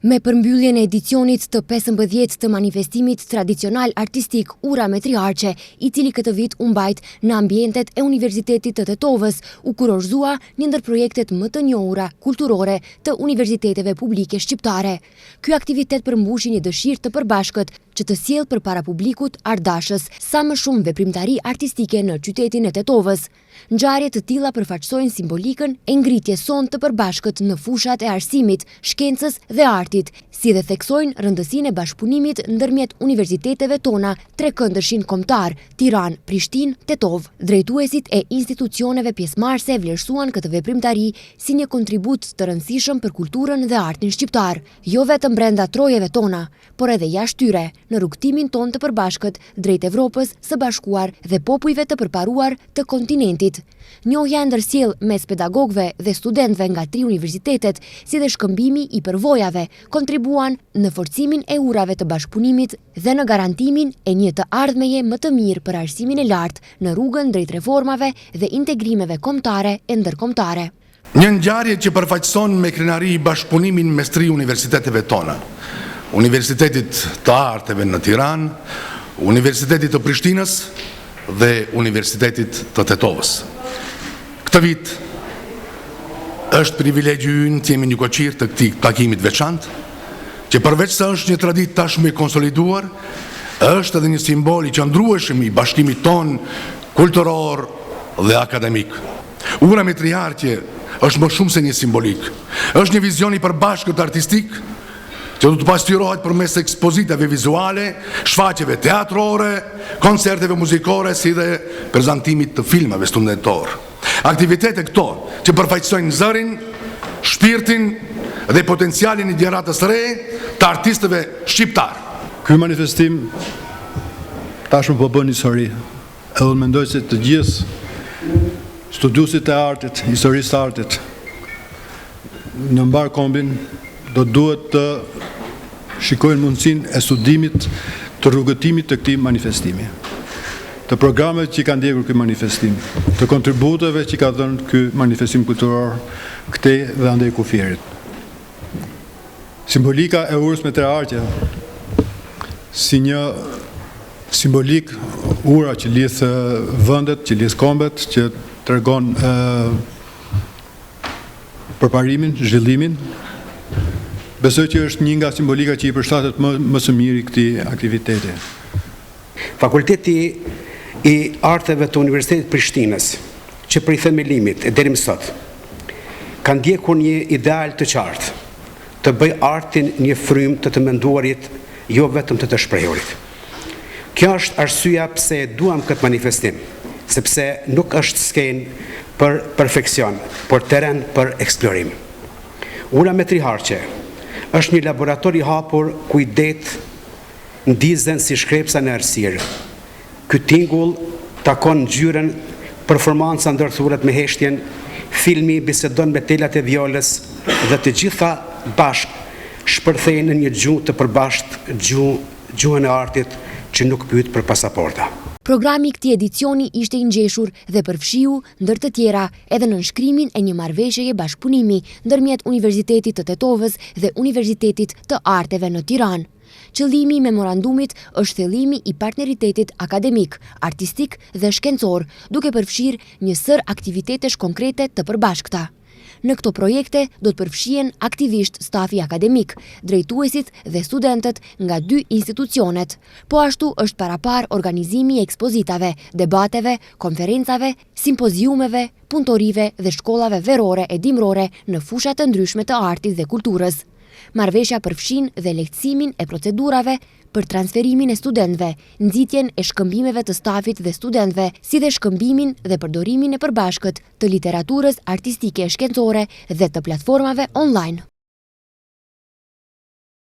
Me përmbylljen e edicionit të 15 të manifestimit tradicional artistik Ura me Triarqe, i cili këtë vit u mbajt në ambientet e Universitetit të Tetovës, u kurorëzua një ndër projektet më të njohura kulturore të universiteteve publike shqiptare. Ky aktivitet përmbushi një dëshirë të përbashkët që të sjellë përpara publikut ardashës sa më shumë veprimtari artistike në qytetin e Tetovës. Ngjarje të tilla përfaqësojnë simbolikën e ngritjes sonë të përbashkët në fushat e arsimit, shkencës dhe artit, si dhe theksojnë rëndësinë e bashkëpunimit ndërmjet universiteteve tona trekëndërshin kombëtar, Tiranë, Prishtinë, Tetovë. Drejtuesit e institucioneve pjesëmarrëse vlerësuan këtë veprimtari si një kontribut të rëndësishëm për kulturën dhe artin shqiptar, jo vetëm brenda trojeve tona, por edhe jashtë tyre, në rrugtimin ton të përbashkët drejt Evropës së Bashkuar dhe popujve të përparuar të kontinentit. Njohja e ndërsjell mes pedagogëve dhe studentëve nga 3 universitetet, si dhe shkëmbimi i përvojave, kontribuan në forcimin e urave të bashkëpunimit dhe në garantimin e një të ardhmeje më të mirë për arsimin e lartë në rrugën drejt reformave dhe integrimeve kombëtare e ndërkombëtare. Një ngjarje që përfaqëson me krenari bashkëpunimin mes 3 universiteteve tona. Universitetit të Arteve në Tiranë, Universitetit të Prishtinës dhe Universitetit të Tetovës. Këtë vit është privilegju ynë të jemi një koqir të këtij takimit veçantë, që përveç se është një traditë tashmë e konsoliduar, është edhe një simbol i qëndrueshëm i bashkimit ton kulturor dhe akademik. Ura me Triarqe është më shumë se një simbolik. Është një vizion i përbashkët artistik që do të pasqyrohet përmes ekspozitave vizuale, shfaqjeve teatrore, koncerteve muzikore, si dhe prezantimit të filmave studentor. Aktivitete këto që përfaqësojnë zërin, shpirtin dhe potencialin i gjeneratës së re të artistëve shqiptar. Ky manifestim tashmë po bën histori. Edhe unë mendoj se të gjithë studiuesit e artit, historisë të artit, në mbar kombin do duhet të shikojnë mundësinë e studimit të rrugëtimit të këtij manifestimi, të programeve që kanë ndjekur ky manifestim, të kontributeve që ka dhënë ky manifestim kulturor këtej dhe andej kufierit. Simbolika e Urës me Triarqe si një simbolik, ura që lidh vendet, që lidh kombet, që tregon përparimin, zhvillimin. Besoj që është një nga simbolika që i përshtatet më së miri këtij aktiviteti. Fakulteti i Arteve të Universitetit Prishtinës, që prej themelimit e deri më sot, ka ndjekur një ideal të qartë, të bëj artin një frymë të menduarit, jo vetëm të shprehurit. Kjo është arsyeja pse duam këtë manifestim, sepse nuk është skenë për perfekcion, por teren për eksplorim. Ura me Triarqe është një laborator i hapur ku idetë ndizen si shkrepsa në errësirë. Ky tingull takon ngjyrën, performanca ndërthuret me heshtjen, filmi bisedon me telat e violes dhe të gjitha bashkë shpërthejnë në një gjuhë të përbashkët, gjuhën e artit që nuk pyet për pasaporta. Programi i këtij edicioni ishte i ngjeshur dhe përfshiu, ndër të tjera, edhe nënshkrimin e një marrëveshjeje bashkëpunimi ndërmjet Universitetit të Tetovës dhe Universitetit të Arteve në Tiranë. Qëllimi i memorandumit është thellimi i partneritetit akademik, artistik dhe shkencor, duke përfshirë një sër aktivitetesh konkrete të përbashkëta. Në këto projekte do të përfshihen aktivisht stafi akademik, drejtuesit dhe studentët nga 2 institucionet. Po ashtu është parapar organizimi i ekspozitave, debateve, konferencave, simpoziumeve, punëtorive dhe shkollave verore e dimrore në fushat të ndryshme të artit dhe kulturës. Marrëveshja përfshin dhe lehtësimin e procedurave për transferimin e studentëve, nxitjen e shkëmbimeve të stafit dhe studentëve, si dhe shkëmbimin dhe përdorimin e përbashkët të literaturës artistike e shkencore dhe të platformave online.